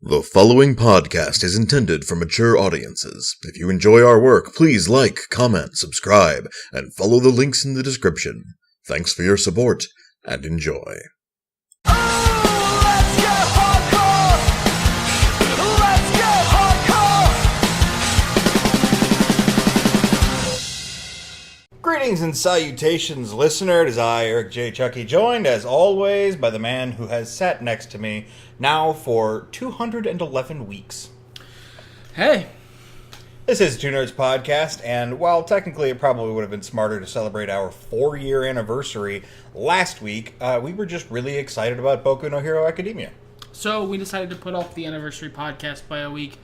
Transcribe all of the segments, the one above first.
The following podcast is intended for mature audiences. If you enjoy our work, please like, comment, subscribe, and follow the links in the description. Thanks for your support, and enjoy. Greetings and salutations, listener. It is I, Eric J. Chucky, joined as always by the man who has sat next to me now for 211 weeks. Hey. This is Two Nerds Podcast, and while technically it probably would have been smarter to celebrate our 4-year anniversary last week, we were just really excited about Boku no Hero Academia. So we decided to put off the anniversary podcast by a week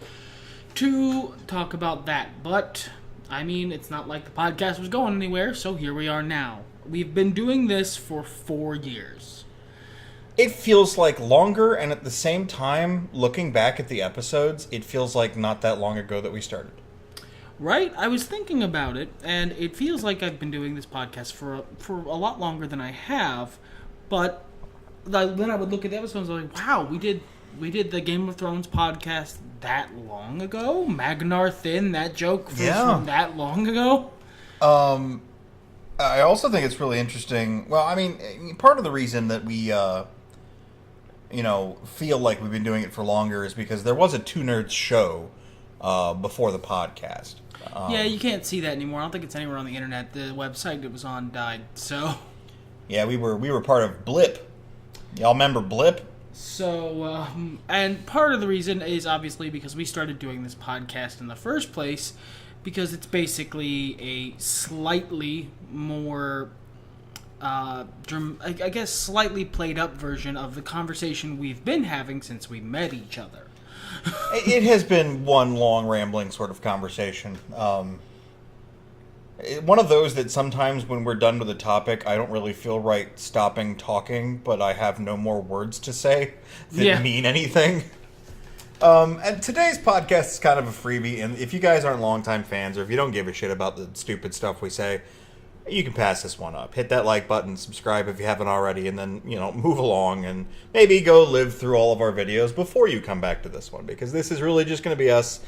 to talk about that, but I mean, it's not like the podcast was going anywhere, so here we are now. We've been doing this for 4 years. It feels like longer, and at the same time, looking back at the episodes, it feels like not that long ago that we started. Right? I was thinking about it, and it feels like I've been doing this podcast for a lot longer than I have, but then I would look at the episodes and I was like, wow, we did the Game of Thrones podcast that long ago? Magnar Thin, that joke from that long ago? I also think it's really interesting. Well, I mean, part of the reason that we, feel like we've been doing it for longer is because there was a Two Nerds show before the podcast. Yeah, you can't see that anymore. I don't think it's anywhere on the internet. The website it was on died, so... Yeah, we were part of Blip. Y'all remember Blip? So, and part of the reason is obviously because we started doing this podcast in the first place, because it's basically a slightly more, I guess, slightly played up version of the conversation we've been having since we met each other. It has been one long, rambling sort of conversation. One of those that sometimes when we're done with a topic, I don't really feel right stopping talking, but I have no more words to say that mean anything. And today's podcast is kind of a freebie, and if you guys aren't longtime fans, or if you don't give a shit about the stupid stuff we say, you can pass this one up. Hit that like button, subscribe if you haven't already, and then, move along and maybe go live through all of our videos before you come back to this one, because this is really just going to be us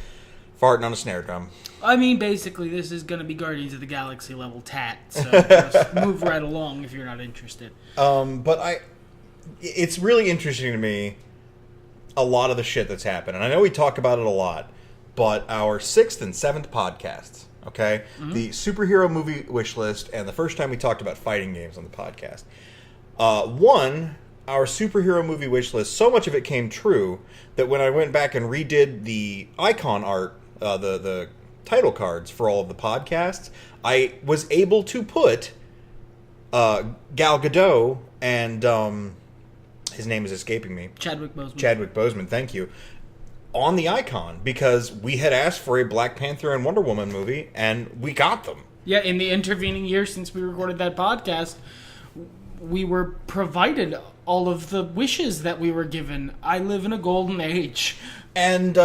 farting on a snare drum. I mean, basically, this is going to be Guardians of the Galaxy level tat, so just move right along if you're not interested. It's really interesting to me, a lot of the shit that's happened, and I know we talk about it a lot, but our 6th and 7th podcasts, okay? Mm-hmm. The superhero movie wish list, and the first time we talked about fighting games on the podcast. Our superhero movie wish list, so much of it came true that when I went back and redid the icon art, the title cards for all of the podcasts, I was able to put Gal Gadot and his name is escaping me. Chadwick Boseman, thank you. On the icon, because we had asked for a Black Panther and Wonder Woman movie, and we got them. Yeah, in the intervening year since we recorded that podcast, we were provided all of the wishes that we were given. I live in a golden age. And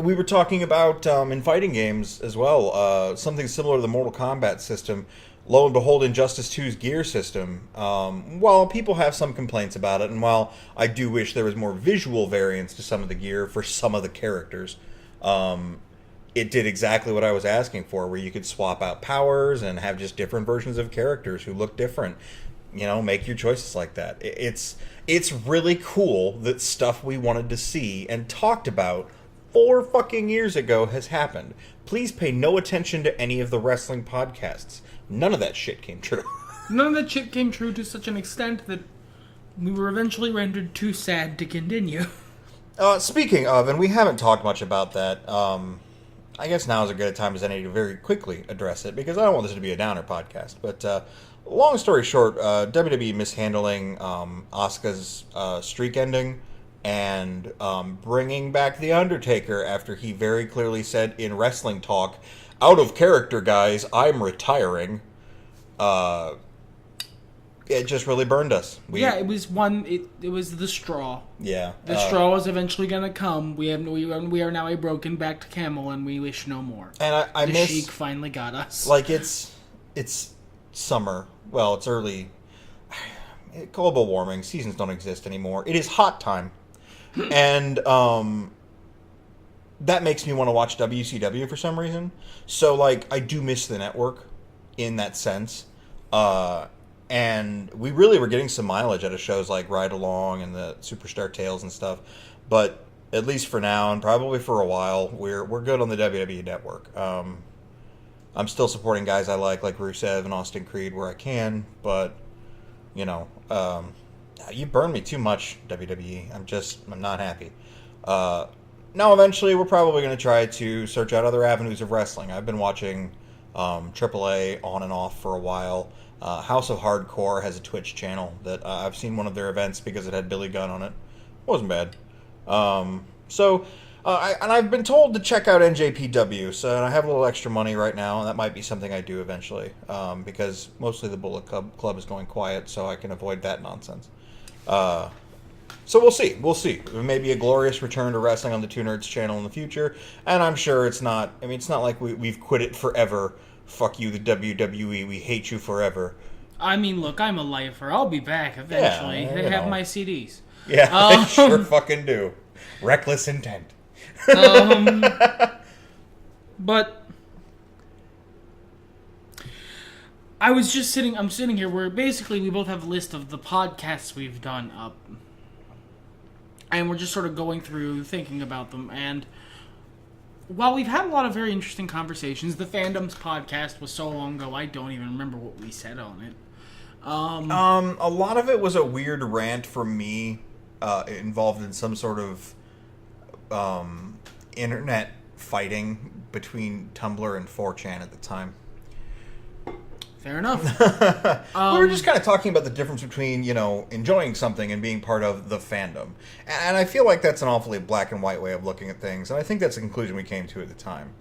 we were talking about, in fighting games as well, something similar to the Mortal Kombat system. Lo and behold, Injustice 2's gear system. While people have some complaints about it, and while I do wish there was more visual variance to some of the gear for some of the characters, it did exactly what I was asking for, where you could swap out powers and have just different versions of characters who look different. Make your choices like that. It's really cool that stuff we wanted to see and talked about 4 fucking years ago has happened. Please pay no attention to any of the wrestling podcasts. None of that shit came true. None of that shit came true to such an extent that we were eventually rendered too sad to continue. Speaking of, and we haven't talked much about that, I guess now is as good a time as any to very quickly address it, because I don't want this to be a downer podcast, but long story short, WWE mishandling Asuka's streak ending and bringing back The Undertaker after he very clearly said in wrestling talk, out of character, guys, I'm retiring. It just really burned us. It was the straw. Yeah. The straw is eventually going to come. We are now a broken-backed camel, and we wish no more. And I miss... The Sheik finally got us. Like, it's summer. Well, it's early. Global warming. Seasons don't exist anymore. It is hot time. And that makes me want to watch WCW for some reason. So, like, I do miss the network in that sense. And we really were getting some mileage out of shows like Ride Along and the Superstar Tales and stuff. But at least for now, and probably for a while, we're good on the WWE network. I'm still supporting guys I like Rusev and Austin Creed where I can, but, you know, you burn me too much, WWE. I'm not happy. Now, eventually, we're probably going to try to search out other avenues of wrestling. I've been watching AAA on and off for a while. House of Hardcore has a Twitch channel that I've seen one of their events because it had Billy Gunn on it. Wasn't bad. I've been told to check out NJPW, so I have a little extra money right now, and that might be something I do eventually, because mostly the Bullet Club is going quiet, so I can avoid that nonsense. So we'll see. We'll see. There may be a glorious return to wrestling on the Two Nerds channel in the future, and I'm sure it's not. I mean, it's not like we've quit it forever. Fuck you, the WWE. We hate you forever. I mean, look, I'm a lifer. I'll be back eventually. Yeah, they have my CDs. Yeah, they sure fucking do. Reckless intent. But I'm sitting here where basically we both have a list of the podcasts we've done up. And we're just sort of going through, thinking about them. And while we've had a lot of very interesting conversations, the Fandoms podcast was so long ago, I don't even remember what we said on it. A lot of it was a weird rant from me, involved in some sort of internet fighting between Tumblr and 4chan at the time. Fair enough. We were just kind of talking about the difference between, you know, enjoying something and being part of the fandom. And I feel like that's an awfully black and white way of looking at things. And I think that's the conclusion we came to at the time.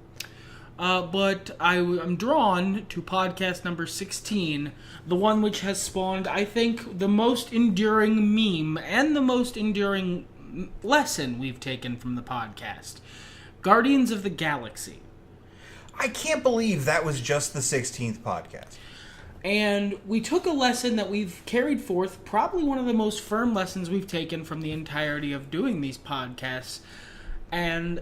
But I'm drawn to podcast number 16, the one which has spawned, I think, the most enduring meme and the most enduring lesson we've taken from the podcast. Guardians of the Galaxy. I can't believe that was just the 16th podcast. And we took a lesson that we've carried forth, probably one of the most firm lessons we've taken from the entirety of doing these podcasts. And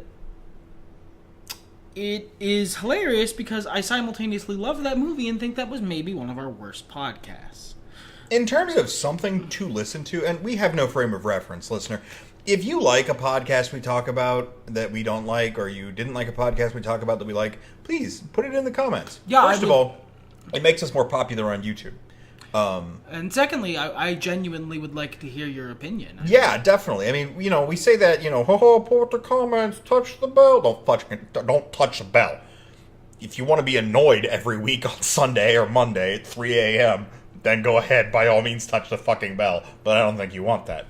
it is hilarious because I simultaneously love that movie and think that was maybe one of our worst podcasts. In terms of something to listen to, and we have no frame of reference, listener, if you like a podcast we talk about that we don't like, or you didn't like a podcast we talk about that we like, please put it in the comments. Yeah, First of all, it makes us more popular on YouTube. And secondly, I genuinely would like to hear your opinion. Yeah, definitely. I mean, you know, we say that, you know, put the comments, touch the bell. Don't touch the bell. If you want to be annoyed every week on Sunday or Monday at 3 a.m., then go ahead, by all means, touch the fucking bell. But I don't think you want that.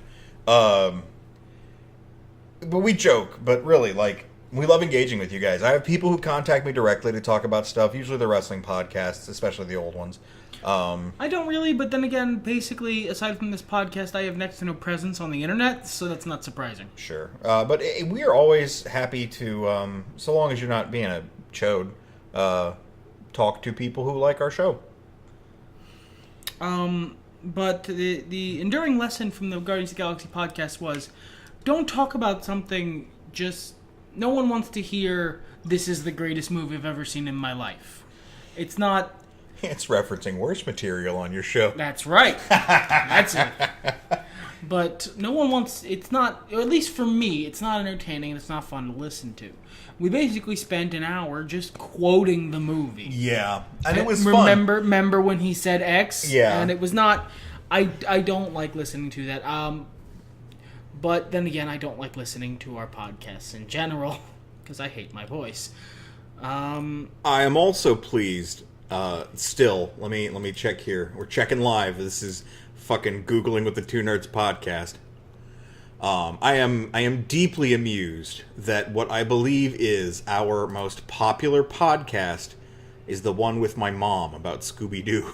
But we joke, but really, like, we love engaging with you guys. I have people who contact me directly to talk about stuff, usually the wrestling podcasts, especially the old ones. I don't really, but then again, basically, aside from this podcast, I have next to no presence on the internet, so that's not surprising. Sure. But we are always happy to, so long as you're not being a chode, talk to people who like our show. But the enduring lesson from the Guardians of the Galaxy podcast was, don't talk about something just... No one wants to hear, this is the greatest movie I've ever seen in my life. It's not... It's referencing worse material on your show. That's right. That's it. But no one wants... It's not... Or at least for me, it's not entertaining and it's not fun to listen to. We basically spent an hour just quoting the movie. Yeah. And it was fun. Remember when he said X? Yeah. And it was not... I don't like listening to that. But then again, I don't like listening to our podcasts in general because I hate my voice. I am also pleased. Still, let me check here. We're checking live. This is fucking Googling with the Two Nerds podcast. I am deeply amused that what I believe is our most popular podcast is the one with my mom about Scooby-Doo.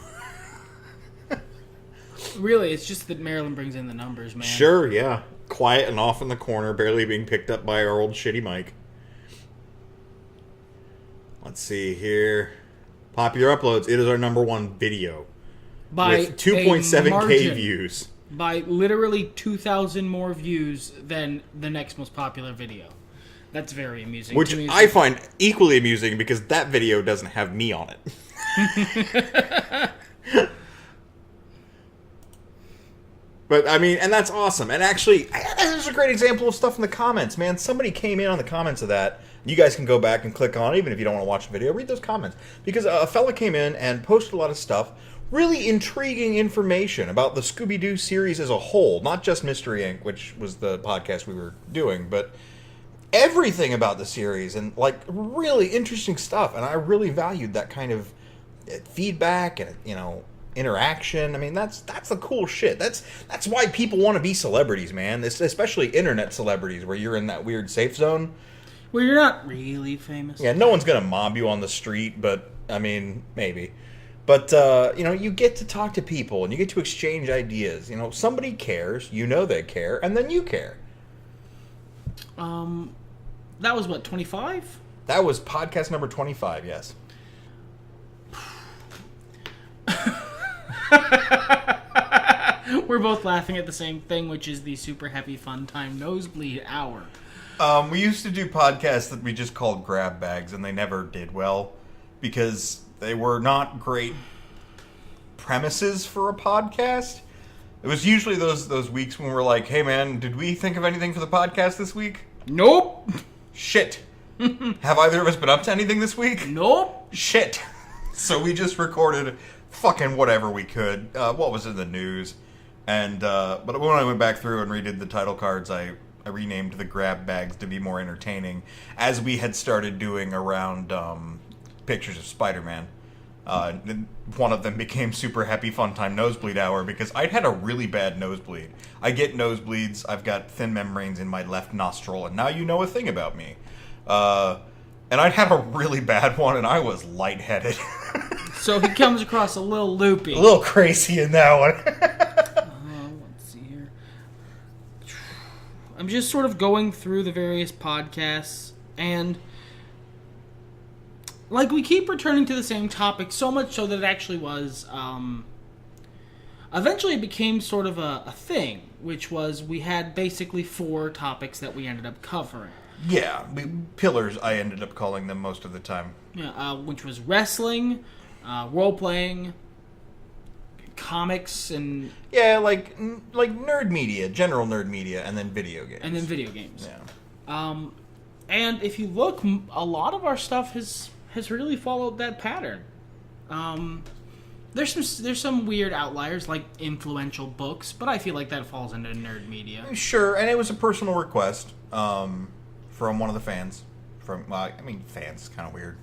Really, it's just that Marilyn brings in the numbers, man. Sure, yeah. Quiet and off in the corner, barely being picked up by our old shitty mic. Let's see here. Popular uploads. It is our number one video. By with 2.7K views. By literally 2,000 more views than the next most popular video. That's very amusing. Which to me. I find equally amusing because that video doesn't have me on it. But, I mean, and that's awesome. And actually, there's a great example of stuff in the comments, man. Somebody came in on the comments of that. You guys can go back and click on it, even if you don't want to watch the video. Read those comments. Because a fella came in and posted a lot of stuff. Really intriguing information about the Scooby-Doo series as a whole. Not just Mystery Inc., which was the podcast we were doing, but everything about the series. And, like, really interesting stuff. And I really valued that kind of feedback and, you know, interaction. I mean, that's the cool shit. That's why people want to be celebrities, man. Especially internet celebrities, where you're in that weird safe zone. Where you're not really famous. Yeah, no one's gonna mob you on the street, but, I mean, maybe. But, you know, you get to talk to people, and you get to exchange ideas. You know, somebody cares, you know they care, and then you care. That was, what, 25? That was podcast number 25, yes. We're both laughing at the same thing, which is the Super Happy Fun Time Nosebleed Hour. We used to do podcasts that we just called grab bags, and they never did well because they were not great premises for a podcast. It was usually those weeks when we're like, hey man, did we think of anything for the podcast this week? Nope. Shit. Have either of us been up to anything this week? Nope. Shit. So we just recorded fucking whatever we could. What was in the news? And but when I went back through and redid the title cards, I renamed the grab bags to be more entertaining, as we had started doing around pictures of Spider-Man. One of them became Super Happy Fun Time Nosebleed Hour because I'd had a really bad nosebleed. I get nosebleeds. I've got thin membranes in my left nostril, and now you know a thing about me. And I'd had a really bad one, and I was lightheaded. So he comes across a little loopy. A little crazy in that one. Let's see here. I'm just sort of going through the various podcasts, and like we keep returning to the same topic, so much so that it actually was. Eventually, it became sort of a thing, which was we had basically 4 topics that we ended up covering. Yeah, pillars. I ended up calling them most of the time. Yeah, which was wrestling, role playing, comics, and like nerd media, general nerd media, and then video games. Yeah. And if you look, a lot of our stuff has really followed that pattern. There's some weird outliers like influential books, but I feel like that falls into nerd media. Sure, and it was a personal request from one of the fans. Fans is kind of weird.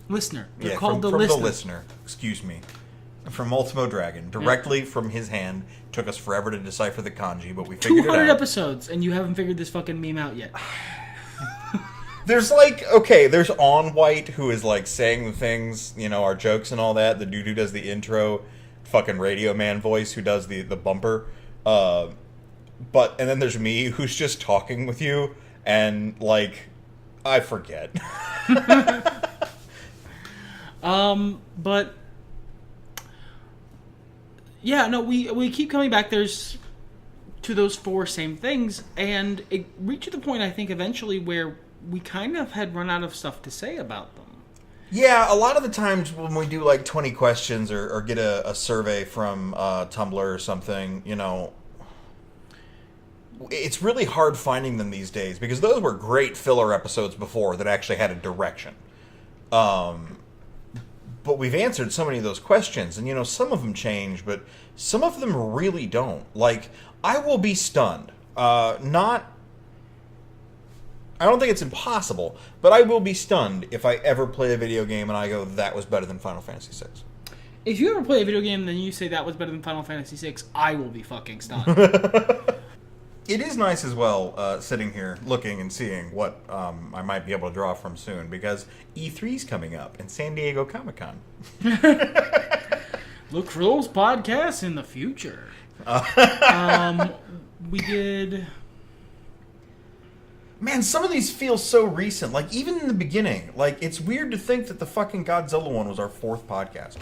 Listener. They're called from the listener. the listener. Excuse me. From Ultimo Dragon, directly from his hand. Took us forever to decipher the kanji, but we figured it out. 200 episodes, and you haven't figured this fucking meme out yet. There's there's On White, who is like saying the things, you know, our jokes and all that. The dude who does the intro, fucking Radio Man voice, who does the bumper. And then there's me, who's just talking with you, and like, I forget. But yeah, no, we keep coming back. There's to those 4 same things, and it reached the point I think eventually where we kind of had run out of stuff to say about them. Yeah, a lot of the times when we do like 20 questions or get a survey from Tumblr or something, you know, it's really hard finding them these days because those were great filler episodes before that actually had a direction. But we've answered so many of those questions, and you know, some of them change, but some of them really don't. Like, I will be stunned. I don't think it's impossible, but I will be stunned if I ever play a video game and I go, that was better than Final Fantasy VI. If you ever play a video game and then you say that was better than Final Fantasy VI, I will be fucking stunned. It is nice as well, sitting here looking and seeing what I might be able to draw from soon, because E3's coming up and San Diego Comic-Con. Look for those podcasts in the future. We did... Man, some of these feel so recent. Like, even in the beginning. Like, it's weird to think that the fucking Godzilla one was our 4th podcast.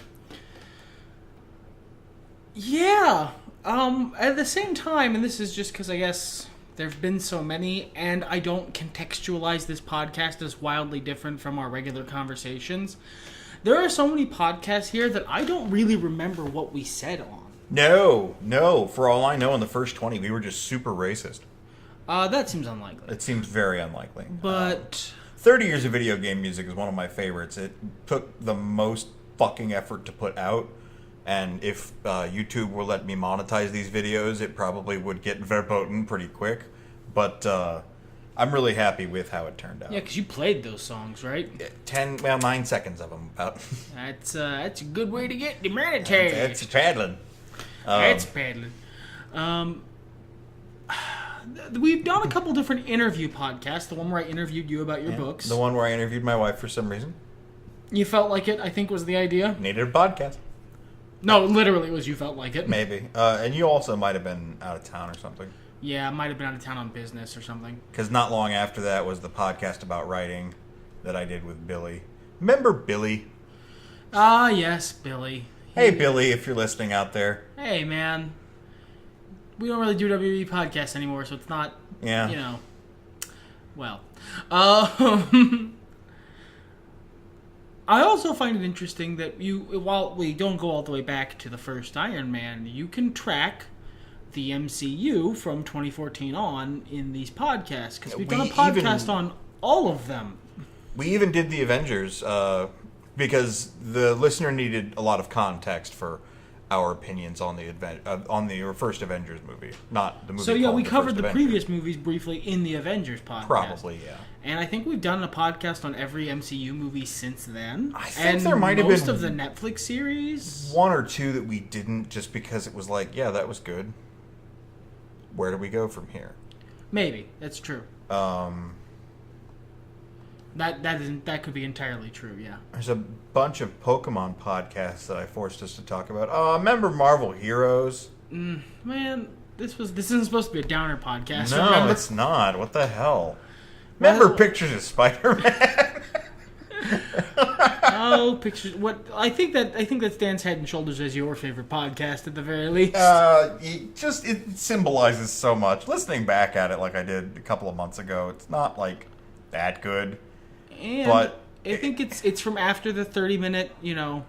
Yeah. At the same time, and this is just because I guess There have been so many, and I don't contextualize this podcast as wildly different from our regular conversations. There are so many podcasts here that I don't really remember what we said on. No. For all I know, in the first 20, we were just super racist. That seems unlikely. It seems very unlikely. But 30 Years of Video Game Music is one of my favorites. It took the most fucking effort to put out. And if YouTube will let me monetize these videos, it probably would get verboten pretty quick. But I'm really happy with how it turned out. yeah, because you played those songs, right? 9 seconds of them. About. That's a good way to get demonetized. It's paddling. That's paddling. We've done a couple different interview podcasts. The one where I interviewed you about your books. The one where I interviewed my wife for some reason. You felt like it, I think, was the idea. Needed a podcast. No, literally, it was you felt like it. Maybe. And you also might have been out of town or something. Yeah, I might have been out of town on business or something. Because not long after that was the podcast about writing that I did with Billy. Remember Billy? Ah, yes, Billy. Hey, Billy, if you're listening out there. Hey, man. We don't really do WWE podcasts anymore, so it's not, Yeah. you know. Well. I also find it interesting that while we don't go all the way back to the first Iron Man, you can track the MCU from 2014 on in these podcasts, because we've done a podcast on all of them. We even did the Avengers, because the listener needed a lot of context for our opinions on the first Avengers movie, not the movie. So yeah, we called covered First the Avengers. previous movies briefly in the Avengers podcast. Probably, yeah. And I think we've done a podcast on every MCU movie since then. I think there might have most been of the Netflix series. one or two that we didn't, just because it was like, yeah, that was good. Where do we go from here? Maybe that's true. That could be entirely true. Yeah. There's a bunch of Pokemon podcasts that I forced us to talk about. Remember Marvel Heroes? Man, this isn't supposed to be a downer podcast. No, remember? it's not. What the hell? Remember Well- pictures of Spider-Man? Oh, pictures. What I think that stands head and shoulders as your favorite podcast at the very least. It symbolizes so much. Listening back at it like I did a couple of months ago, it's not like that good. And But I think it's from after the 30-minute, the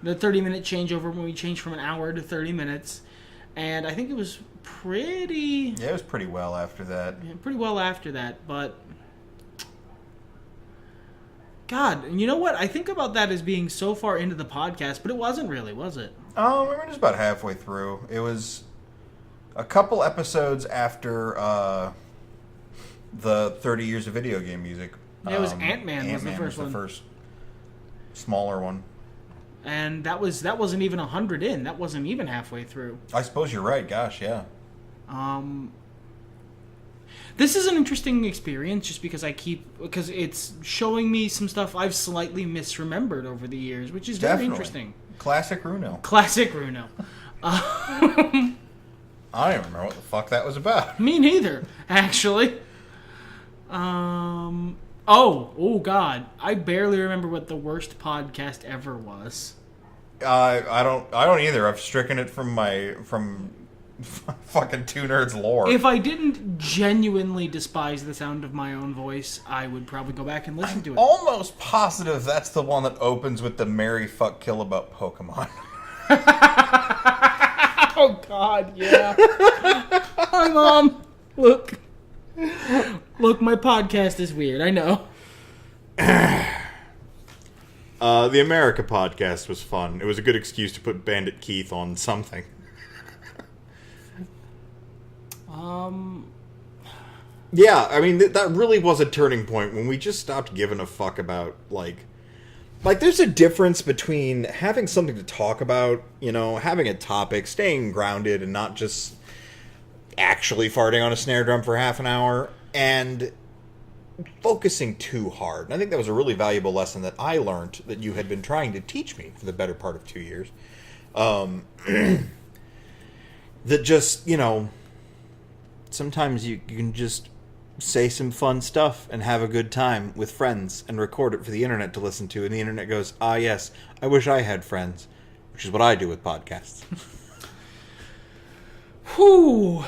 30-minute changeover when we changed from an hour to 30 minutes. And I think it was pretty Yeah, it was pretty well after that. well after that, but God, and you know what? I think about that as being so far into the podcast, but it wasn't really, was it? We were just about halfway through. It was a couple episodes after the 30 Years of Video Game Music. Yeah, it was Ant-Man was the Ant-Man first one. the first smaller one. And that wasn't even 100 in. That wasn't even halfway through. I suppose you're right. Gosh, yeah. This is an interesting experience just because because it's showing me some stuff I've slightly misremembered over the years, which is very interesting. Classic Runo. Classic Runo. I don't even remember what the fuck that was about. Me neither, actually. Oh God, I barely remember what the worst podcast ever was. I don't either. I've stricken it from fucking Two Nerds lore. If I didn't genuinely despise the sound of my own voice, I would probably go back and listen to it. Almost positive that's the one that opens with the Marry Fuck Kill about Pokemon. Oh God, yeah. Hi, Mom. Look, my podcast is weird. I know. The America podcast was fun. It was a good excuse to put Bandit Keith on something. Yeah, I mean, that really was a turning point when we just stopped giving a fuck about, like, there's a difference between having something to talk about, having a topic, staying grounded and not just actually farting on a snare drum for half an hour, and focusing too hard. And I think that was a really valuable lesson that I learned that you had been trying to teach me for the better part of 2 years. That just, sometimes you can just say some fun stuff and have a good time with friends and record it for the internet to listen to, and the internet goes, ah, yes, I wish I had friends, which is what I do with podcasts. Whew.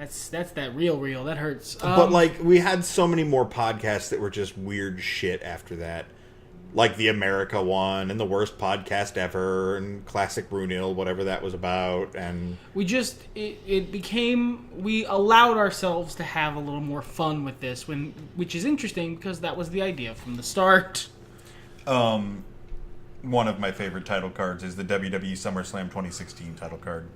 That's that real. That hurts. But, like, we had so many more podcasts that were just weird shit after that. Like the America one, and the worst podcast ever, and Classic Brunil, whatever that was about, and... We just... It became... We allowed ourselves to have a little more fun with this, which is interesting, because that was the idea from the start. One of my favorite title cards is the WWE SummerSlam 2016 title card.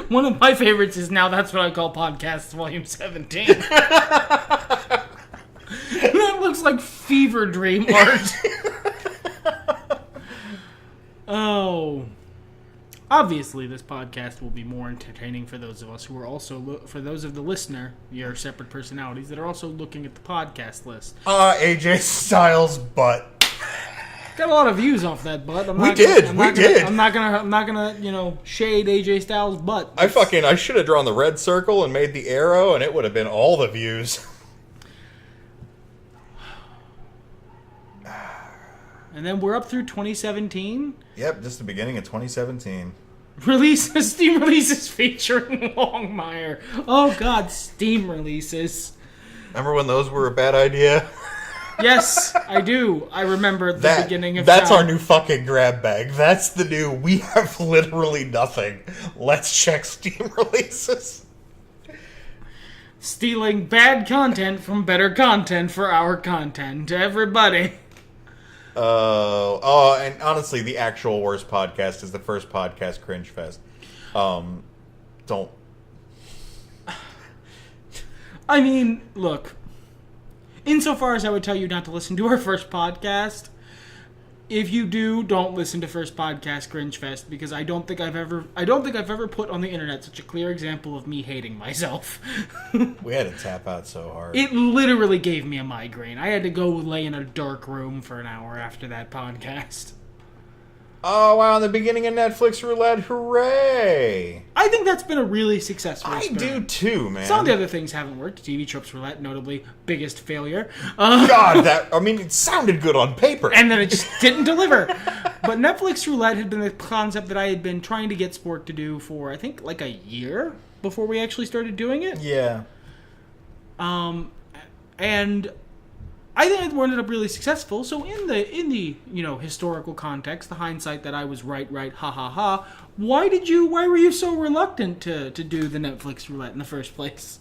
One of my favorites is Now That's What I Call Podcasts, Volume 17. That looks like fever dream art. Oh. Obviously, this podcast will be more entertaining for those of us who are also... for those of the listener, your separate personalities, that are also looking at the podcast list. AJ Styles' butt. Got a lot of views off that butt. I'm not gonna, shade AJ Styles' butt. I should have drawn the red circle and made the arrow, and it would have been all the views. And then we're up through 2017. Yep, just the beginning of 2017. Steam releases featuring Longmire. Oh God, Steam releases. Remember when those were a bad idea? Yes, I do. I remember the beginning of That's time. our new fucking grab bag. That's the new, we have literally nothing. Let's check Steam releases. Stealing bad content from better content for our content. Everybody. And honestly, the actual worst podcast is the first podcast, Cringe Fest. Don't. I mean, look. Insofar as I would tell you not to listen to our first podcast, if you do, don't listen to first podcast Cringe Fest, because I don't think I've ever put on the internet such a clear example of me hating myself. We had to tap out so hard. It literally gave me a migraine. I had to go lay in a dark room for an hour after that podcast. Oh, wow, the beginning of Netflix Roulette, hooray! I think that's been a really successful experiment. I do too, man. Some of the other things haven't worked. TV Tropes Roulette, notably, biggest failure. God, it sounded good on paper. And then it just didn't deliver. But Netflix Roulette had been the concept that I had been trying to get Sport to do for, I think, like a year before we actually started doing it. Yeah. And I think it ended up really successful. So in the historical context, the hindsight that I was right, ha ha ha. Why were you so reluctant to do the Netflix Roulette in the first place?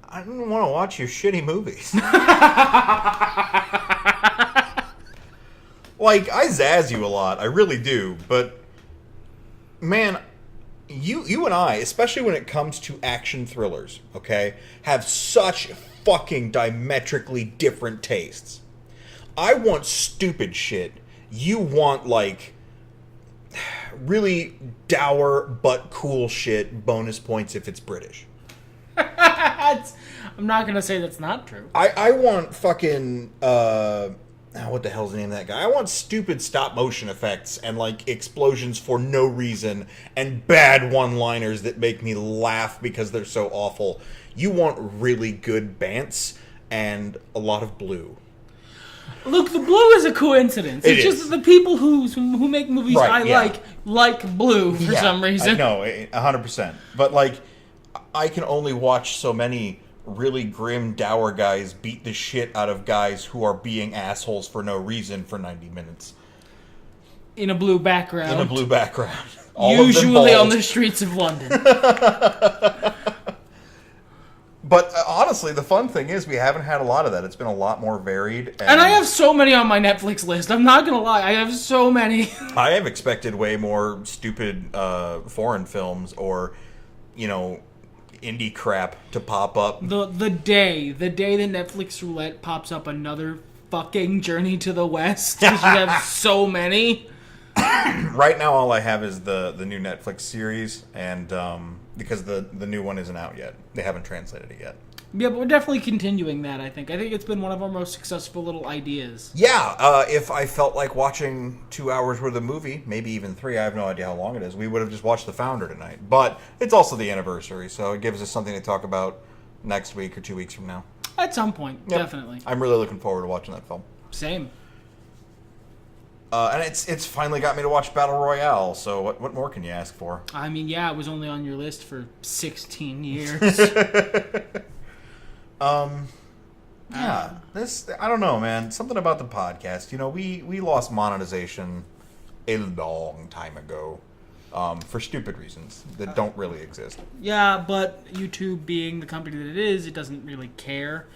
I didn't want to watch your shitty movies. Like, I zazz you a lot, I really do, but man, you and I, especially when it comes to action thrillers, okay, have such fucking diametrically different tastes. I want stupid shit. You want, like, really dour but cool shit, bonus points if it's British. I'm not going to say that's not true. I want fucking, what the hell's the name of that guy? I want stupid stop motion effects and, like, explosions for no reason and bad one-liners that make me laugh because they're so awful. You want really good bants and a lot of blue. Look, the blue is a coincidence. It's just that the people who make movies like blue for some reason. No, 100%. But, like, I can only watch so many really grim, dour guys beat the shit out of guys who are being assholes for no reason for 90 minutes. In a blue background. Usually on the streets of London. But honestly, the fun thing is we haven't had a lot of that. It's been a lot more varied. And I have so many on my Netflix list. I'm not going to lie. I have so many. I have expected way more stupid foreign films or, indie crap to pop up. The day that Netflix Roulette pops up another fucking Journey to the West, because you have so many. Right now, all I have is the new Netflix series, and because the new one isn't out yet. They haven't translated it yet. Yeah, but we're definitely continuing that, I think. I think it's been one of our most successful little ideas. Yeah, if I felt like watching 2 hours worth of movie, maybe even 3, I have no idea how long it is, we would have just watched The Founder tonight. But it's also the anniversary, so it gives us something to talk about next week or 2 weeks from now. At some point, definitely. I'm really looking forward to watching that film. Same. And it's finally got me to watch Battle Royale, so what more can you ask for? I mean, yeah, it was only on your list for 16 years. Yeah, I don't know, man. Something about the podcast. You know, we lost monetization a long time ago for stupid reasons that don't really exist. Yeah, but YouTube being the company that it is, it doesn't really care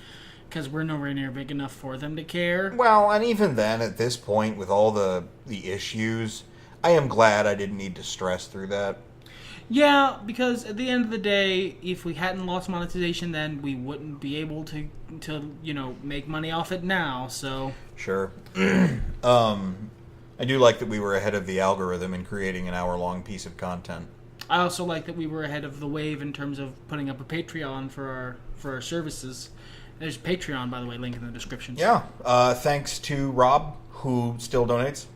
because we're nowhere near big enough for them to care. Well, and even then, at this point, with all the issues, I am glad I didn't need to stress through that. Yeah, because at the end of the day, if we hadn't lost monetization, then we wouldn't be able to make money off it now. So sure. I do like that we were ahead of the algorithm in creating an hour-long piece of content. I also like that we were ahead of the wave in terms of putting up a Patreon for our services. There's Patreon, by the way, link in the description. Yeah. Thanks to Rob, who still donates.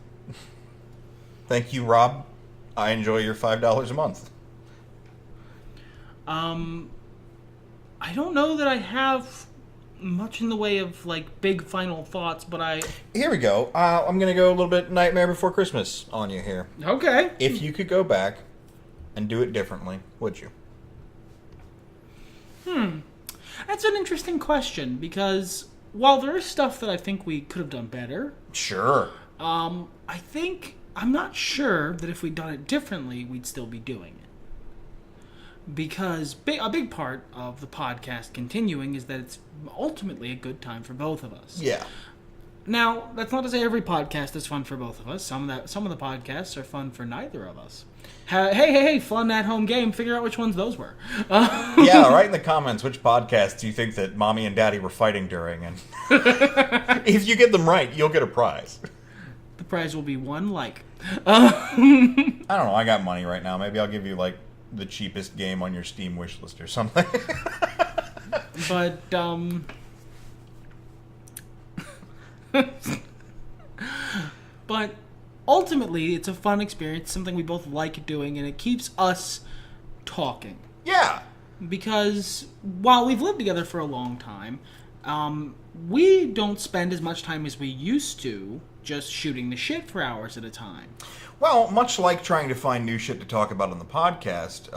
Thank you, Rob. I enjoy your $5 a month. I don't know that I have much in the way of big final thoughts, but Here we go. I'm gonna go a little bit Nightmare Before Christmas on you here. Okay. If you could go back and do it differently, would you? That's an interesting question because while there is stuff that I think we could have done better, Sure. I'm not sure that if we'd done it differently, we'd still be doing it. Because a big part of the podcast continuing is that it's ultimately a good time for both of us. Yeah. Now, that's not to say every podcast is fun for both of us. Some of the podcasts are fun for neither of us. Hey, fun at-home game. Figure out which ones those were. Yeah, write in the comments which podcasts do you think that Mommy and Daddy were fighting during. And if you get them right, you'll get a prize. The prize will be one like. I don't know. I got money right now. Maybe I'll give you, the cheapest game on your Steam wishlist or something. But, but ultimately, it's a fun experience, something we both like doing, and it keeps us talking. Yeah. Because while we've lived together for a long time, we don't spend as much time as we used to just shooting the shit for hours at a time. Well, much like trying to find new shit to talk about on the podcast,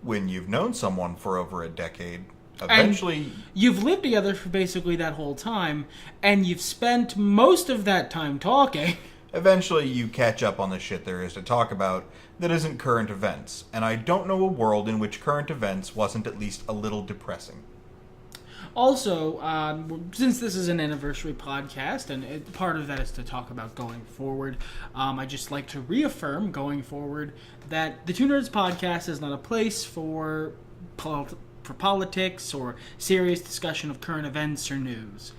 when you've known someone for over a decade, eventually... And you've lived together for basically that whole time, and you've spent most of that time talking. Eventually you catch up on the shit there is to talk about that isn't current events. And I don't know a world in which current events wasn't at least a little depressing. Also, since this is an anniversary podcast, and part of that is to talk about going forward, I just like to reaffirm going forward that the Two Nerds podcast is not a place for politics or serious discussion of current events or news.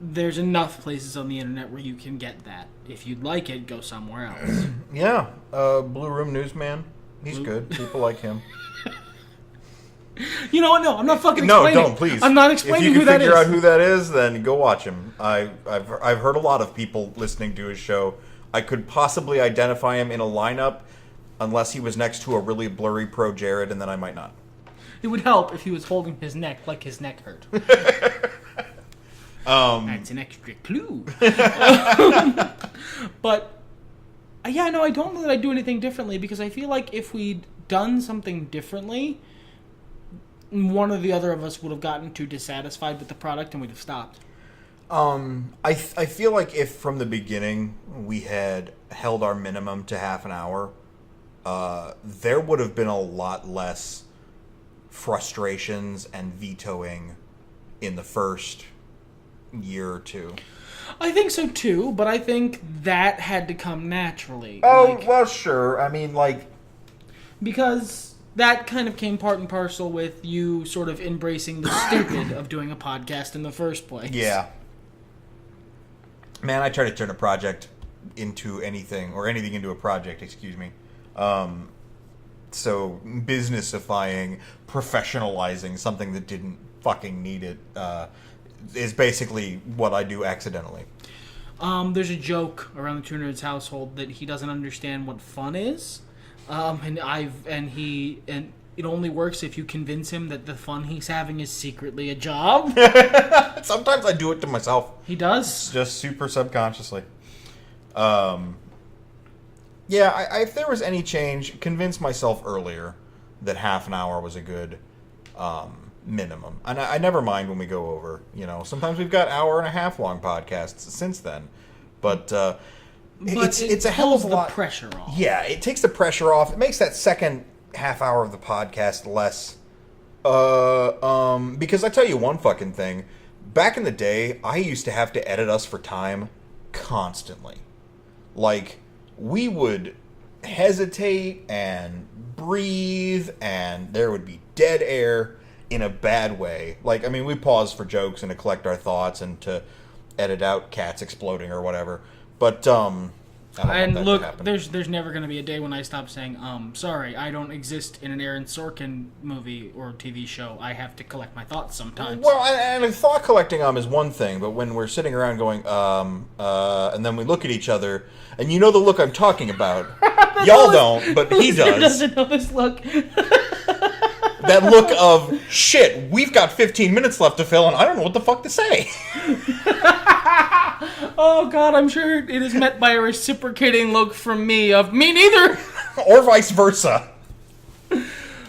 There's enough places on the internet where you can get that. If you'd like it, go somewhere else. Yeah, Blue Room Newsman. He's good. People like him. You know what? No, I'm not fucking explaining. No, don't, please. I'm not explaining who that is. If you can figure out who that is, then go watch him. I've heard a lot of people listening to his show. I could possibly identify him in a lineup unless he was next to a really blurry Pro Jared, and then I might not. It would help if he was holding his neck like his neck hurt. That's an extra clue. But, yeah, no, I don't know that I'd do anything differently because I feel like if we'd done something differently, one or the other of us would have gotten too dissatisfied with the product and we'd have stopped. I feel like if from the beginning we had held our minimum to half an hour, there would have been a lot less frustrations and vetoing in the first year or two. I think so too, but I think that had to come naturally. Well, sure. I mean, because that kind of came part and parcel with you sort of embracing the stupid of doing a podcast in the first place. Yeah. Man, I try to turn a project into anything, or anything into a project, excuse me. So, businessifying, professionalizing something that didn't fucking need it, is basically what I do accidentally. There's a joke around the Two Nerds household that he doesn't understand what fun is. And it only works if you convince him that the fun he's having is secretly a job. Sometimes I do it to myself. He does? Just super subconsciously. Yeah, if there was any change, convince myself earlier that half an hour was a good minimum. And I never mind when we go over. Sometimes we've got hour and a half long podcasts since then. But it's a hell of a lot. The pressure off. Yeah, it takes the pressure off. It makes that second half hour of the podcast less. Because I tell you one fucking thing. Back in the day, I used to have to edit us for time constantly. Like, we would hesitate and breathe, and there would be dead air in a bad way. Like, I mean, we pause for jokes and to collect our thoughts and to edit out cats exploding or whatever. But, and look, there's never going to be a day when I stop saying, sorry, I don't exist in an Aaron Sorkin movie or TV show. I have to collect my thoughts sometimes. Well, and thought collecting is one thing, but when we're sitting around going, and then we look at each other, and you know the look I'm talking about. Y'all don't, but he does. He doesn't know this look. That look of, shit, we've got 15 minutes left to fill, and I don't know what the fuck to say. Oh, God, I'm sure it is met by a reciprocating look from me of, me neither! Or vice versa.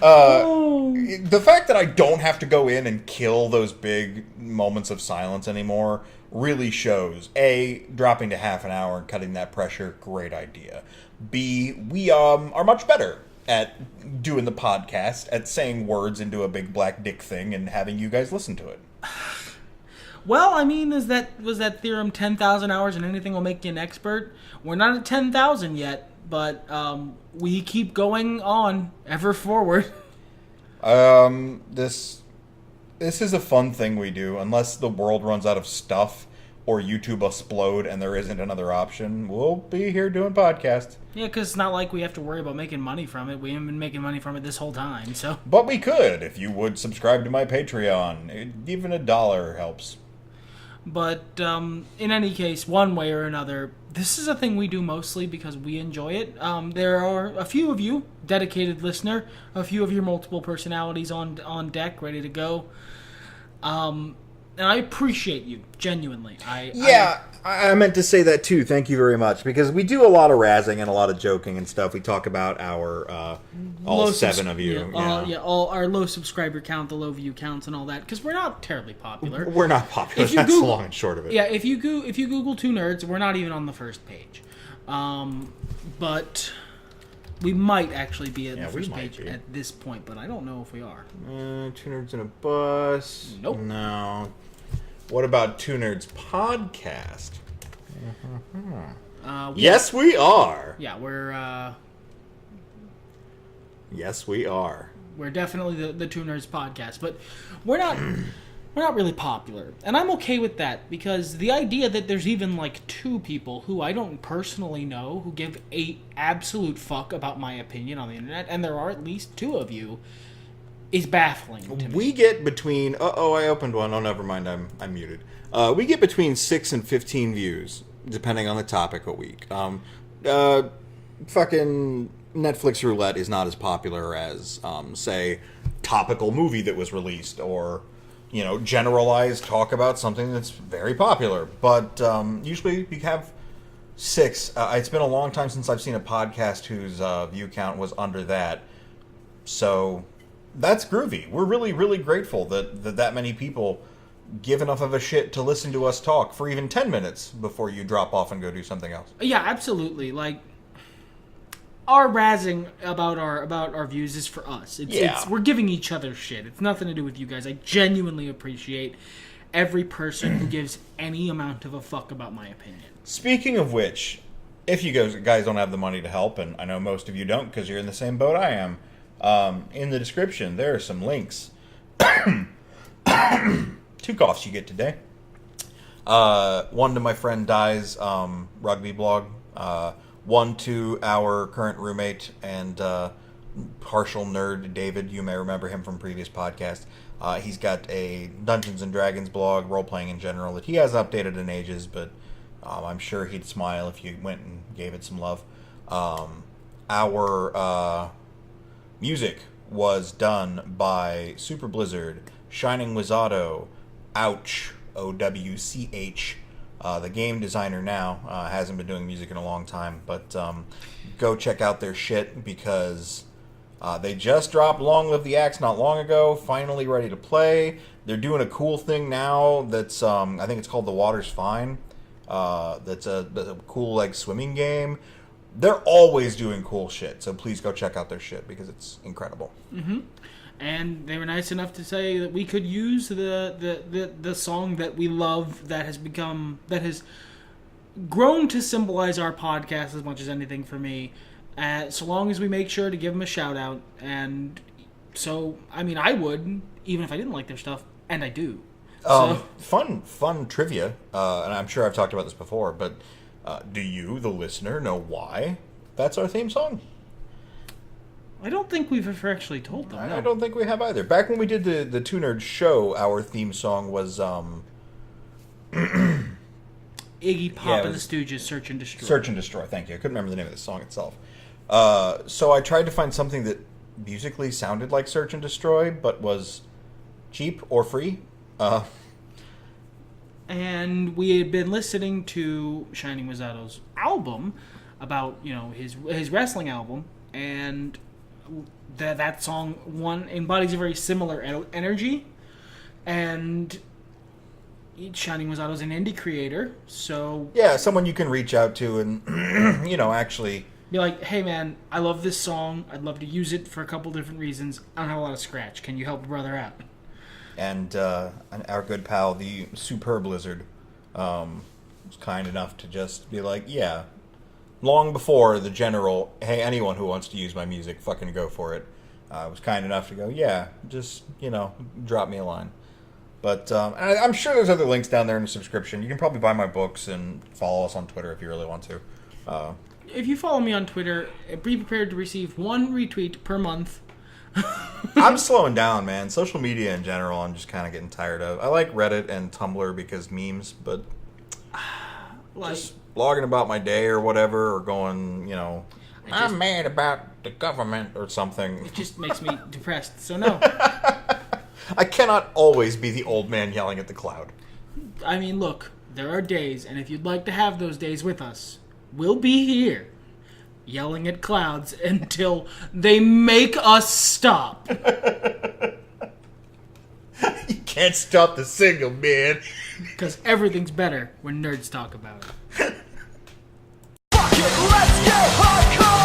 The fact that I don't have to go in and kill those big moments of silence anymore really shows, A, dropping to half an hour and cutting that pressure, great idea. B, we are much better at doing the podcast, at saying words into a big black dick thing and having you guys listen to it. Well, I mean, was that theorem 10,000 hours and anything will make you an expert? We're not at 10,000 yet, but we keep going on ever forward. This is a fun thing we do. Unless the world runs out of stuff or YouTube explode and there isn't another option, we'll be here doing podcasts. Yeah, because it's not like we have to worry about making money from it. We haven't been making money from it this whole time, so. But we could if you would subscribe to my Patreon. Even $1 helps. But in any case, one way or another, this is a thing we do mostly because we enjoy it. There are a few of you, dedicated listener, a few of your multiple personalities on deck, ready to go. And I appreciate you, genuinely. I meant to say that too. Thank you very much. Because we do a lot of razzing and a lot of joking and stuff. We talk about our, all seven of you. All our low subscriber count, the low view counts and all that. Because we're not terribly popular. We're not popular. That's the long and short of it. Yeah, if you Google Two Nerds, we're not even on the first page. But we might actually be at the first page at this point. But I don't know if we are. Two Nerds in a Bus. Nope. No. What about Two Nerds Podcast? Yes, we are. Yeah, we're... Yes, we are. We're definitely the Two Nerds Podcast, but we're not really popular. And I'm okay with that, because the idea that there's even, like, two people who I don't personally know who give a absolute fuck about my opinion on the internet, and there are at least two of you, is baffling to me. We get between... I opened one. Oh, never mind. I'm muted. We get between 6 and 15 views, depending on the topic a week. Fucking Netflix Roulette is not as popular as, say, topical movie that was released, or, generalized talk about something that's very popular. But usually we have 6. It's been a long time since I've seen a podcast whose view count was under that. So... that's groovy. We're really, really grateful that many people give enough of a shit to listen to us talk for even 10 minutes before you drop off and go do something else. Yeah, absolutely. Like, our razzing about our views is for us. We're giving each other shit. It's nothing to do with you guys. I genuinely appreciate every person who gives any amount of a fuck about my opinion. Speaking of which, if you guys don't have the money to help, and I know most of you don't because you're in the same boat I am, in the description, there are some links. 2 coughs you get today. One to my friend Di's rugby blog. One to our current roommate and partial nerd, David. You may remember him from previous podcasts. He's got a Dungeons & Dragons blog, role-playing in general, that he hasn't updated in ages, but I'm sure he'd smile if you went and gave it some love. Our... music was done by Super Blizzard, Shining Wizzato, Ouch, OWCH, the game designer now. Hasn't been doing music in a long time, but go check out their shit because they just dropped Long Live the Axe not long ago, finally ready to play. They're doing a cool thing now that's, I think it's called The Water's Fine. That's a cool, like, swimming game. They're always doing cool shit, so please go check out their shit because it's incredible. Mm-hmm. And they were nice enough to say that we could use the song that we love that has grown to symbolize our podcast as much as anything for me, so long as we make sure to give them a shout out. And so, I mean, I would, even if I didn't like their stuff, and I do. Fun trivia, and I'm sure I've talked about this before, but do you, the listener, know why that's our theme song? I don't think we've ever actually told them. I don't think we have either. Back when we did the Two Nerds show, our theme song was Iggy Pop and the Stooges, Search and Destroy. Search and Destroy, thank you. I couldn't remember the name of the song itself. So I tried to find something that musically sounded like Search and Destroy, but was cheap or free. And we had been listening to Shining Mazato's album about, his wrestling album, and that song embodies a very similar energy. And Shining Mazato's an indie creator, so yeah, someone you can reach out to and actually be like, hey man, I love this song, I'd love to use it for a couple different reasons, I don't have a lot of scratch, can you help a brother out? And our good pal, the Superb Lizard, was kind enough to just be like, yeah, long before the general, hey, anyone who wants to use my music, fucking go for it, was kind enough to go, yeah, just, drop me a line. But I'm sure there's other links down there in the subscription. You can probably buy my books and follow us on Twitter if you really want to. If you follow me on Twitter, be prepared to receive 1 retweet per month. I'm slowing down, man. Social media in general, I'm just kind of getting tired of. I like Reddit and Tumblr because memes, but just blogging about my day or whatever, or going, I'm mad about the government or something. It just makes me depressed, so no. I cannot always be the old man yelling at the cloud. I mean, look, there are days, and if you'd like to have those days with us, we'll be here. Yelling at clouds until they make us stop. You can't stop the signal, man. Because everything's better when nerds talk about it. Fuck it, let's get hardcore!